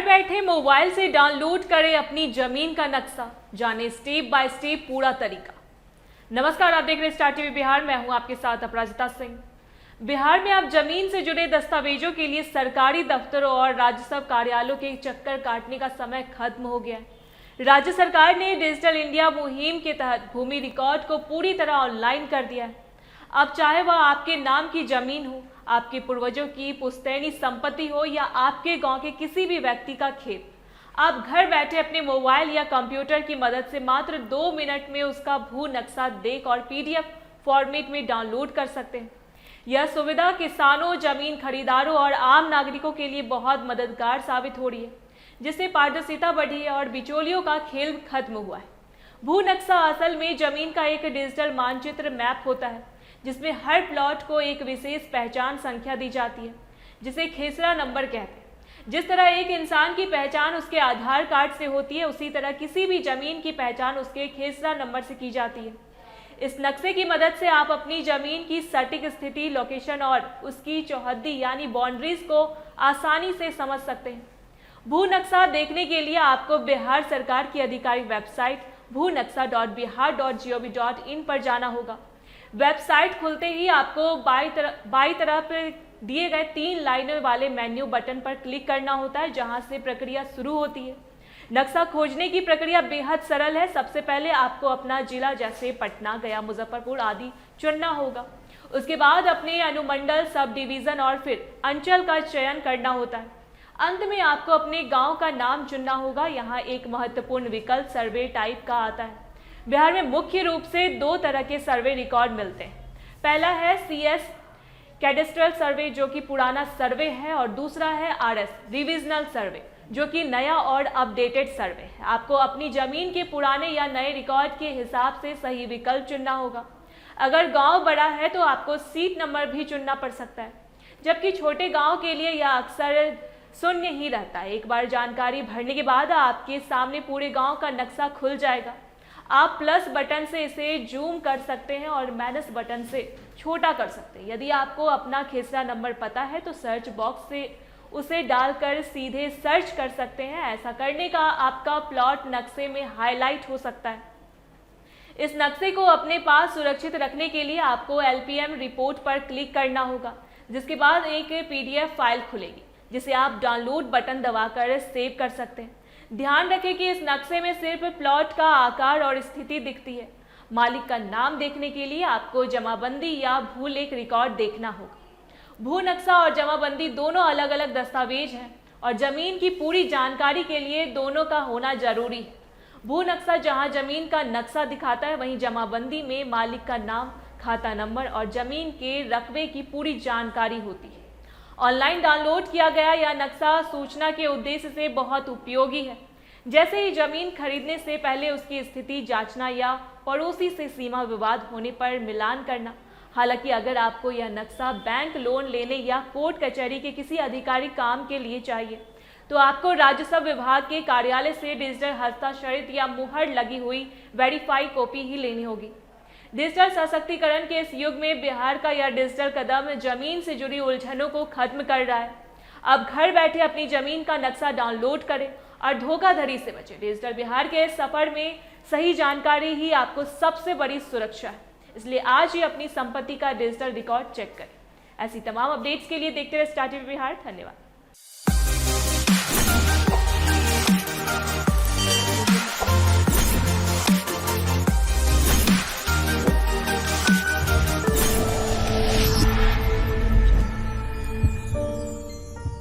बैठे मोबाइल से डाउनलोड करें अपनी जमीन का नक्शा, जाने स्टेप बाय स्टेप पूरा तरीका। नमस्कार, आप देख रहे हैं स्टार टीवी बिहार। मैं हूं आपके साथ अपराजिता सिंह। बिहार में अब जमीन से जुड़े दस्तावेजों के लिए सरकारी दफ्तरों और राजस्व कार्यालयों के चक्कर काटने का समय खत्म हो गया है। राज्य सरकार ने डिजिटल इंडिया मुहिम के तहत भूमि रिकॉर्ड को पूरी तरह ऑनलाइन कर दिया है। अब चाहे वह आपके नाम की जमीन हो, आपके पूर्वजों की पुश्तैनी संपत्ति हो या आपके गांव के किसी भी व्यक्ति का खेत, आप घर बैठे अपने मोबाइल या कंप्यूटर की मदद से मात्र 2 मिनट में उसका भू नक्शा देख और पीडीएफ फॉर्मेट में डाउनलोड कर सकते हैं। यह सुविधा किसानों, जमीन खरीदारों और आम नागरिकों के लिए बहुत मददगार साबित हो रही है, जिससे पारदर्शिता बढ़ी है और बिचौलियों का खेल खत्म हुआ है। भू नक्शा असल में जमीन का एक डिजिटल मानचित्र मैप होता है, जिसमें हर प्लॉट को एक विशेष पहचान संख्या दी जाती है, जिसे खेसरा नंबर कहते हैं। जिस तरह एक इंसान की पहचान उसके आधार कार्ड से होती है, उसी तरह किसी भी जमीन की पहचान उसके खेसरा नंबर से की जाती है। इस नक्शे की मदद से आप अपनी जमीन की सटीक स्थिति, लोकेशन और उसकी चौहद्दी यानी बाउंड्रीज को आसानी से समझ सकते हैं। भू नक्शा देखने के लिए आपको बिहार सरकार की आधिकारिक वेबसाइट bhunaksa.bihar.gov.in पर जाना होगा। वेबसाइट खुलते ही आपको बाईं तरफ दिए गए 3 लाइनों वाले मेन्यू बटन पर क्लिक करना होता है, जहां से प्रक्रिया शुरू होती है। नक्शा खोजने की प्रक्रिया बेहद सरल है। सबसे पहले आपको अपना जिला, जैसे पटना, गया, मुजफ्फरपुर आदि चुनना होगा। उसके बाद अपने अनुमंडल, सब डिवीजन और फिर अंचल का चयन करना होता है। अंत में आपको अपने गांव का नाम चुनना होगा। यहाँ एक महत्वपूर्ण विकल्प सर्वे टाइप का आता है। बिहार में मुख्य रूप से 2 तरह के सर्वे रिकॉर्ड मिलते हैं। पहला है CS कैडेस्ट्रल सर्वे, जो कि पुराना सर्वे है, और दूसरा है RS रिविजनल सर्वे, जो कि नया और अपडेटेड सर्वे है। आपको अपनी जमीन के पुराने या नए रिकॉर्ड के हिसाब से सही विकल्प चुनना होगा। अगर गांव बड़ा है तो आपको सीट नंबर भी चुनना पड़ सकता है, जबकि छोटे गांव के लिए यह अक्सर शून्य ही रहता है। एक बार जानकारी भरने के बाद आपके सामने पूरे गांव का नक्शा खुल जाएगा। आप प्लस बटन से इसे जूम कर सकते हैं और माइनस बटन से छोटा कर सकते हैं। यदि आपको अपना खेसरा नंबर पता है तो सर्च बॉक्स से उसे डालकर सीधे सर्च कर सकते हैं। ऐसा करने का आपका प्लॉट नक्शे में हाईलाइट हो सकता है। इस नक्शे को अपने पास सुरक्षित रखने के लिए आपको LPM रिपोर्ट पर क्लिक करना होगा, जिसके बाद एक PDF फाइल खुलेगी, जिसे आप डाउनलोड बटन दबाकर सेव कर सकते हैं। ध्यान रखें कि इस नक्शे में सिर्फ प्लॉट का आकार और स्थिति दिखती है। मालिक का नाम देखने के लिए आपको जमाबंदी या भूलेख रिकॉर्ड देखना होगा। भू नक्शा और जमाबंदी दोनों अलग अलग दस्तावेज हैं और जमीन की पूरी जानकारी के लिए दोनों का होना जरूरी है। भू नक्शा जहां जमीन का नक्शा दिखाता है, वहीं जमाबंदी में मालिक का नाम, खाता नंबर और जमीन के रकबे की पूरी जानकारी होती है। ऑनलाइन डाउनलोड किया गया यह नक्शा सूचना के उद्देश्य से बहुत उपयोगी है, जैसे ही जमीन खरीदने से पहले उसकी स्थिति जांचना या पड़ोसी से सीमा विवाद होने पर मिलान करना। हालांकि अगर आपको यह नक्शा बैंक लोन लेने या कोर्ट कचहरी के किसी आधिकारिक काम के लिए चाहिए, तो आपको राजस्व विभाग के कार्यालय से डिजिटल हस्ताक्षरित या मुहर लगी हुई वेरीफाई कॉपी ही लेनी होगी। डिजिटल सशक्तिकरण के इस युग में बिहार का यह डिजिटल कदम जमीन से जुड़ी उलझनों को खत्म कर रहा है। अब घर बैठे अपनी जमीन का नक्शा डाउनलोड करें और धोखाधड़ी से बचें। डिजिटल बिहार के इस सफर में सही जानकारी ही आपको सबसे बड़ी सुरक्षा है, इसलिए आज ही अपनी संपत्ति का डिजिटल रिकॉर्ड चेक करें। ऐसी तमाम अपडेट्स के लिए देखते रहे स्टार टीवी बिहार। धन्यवाद।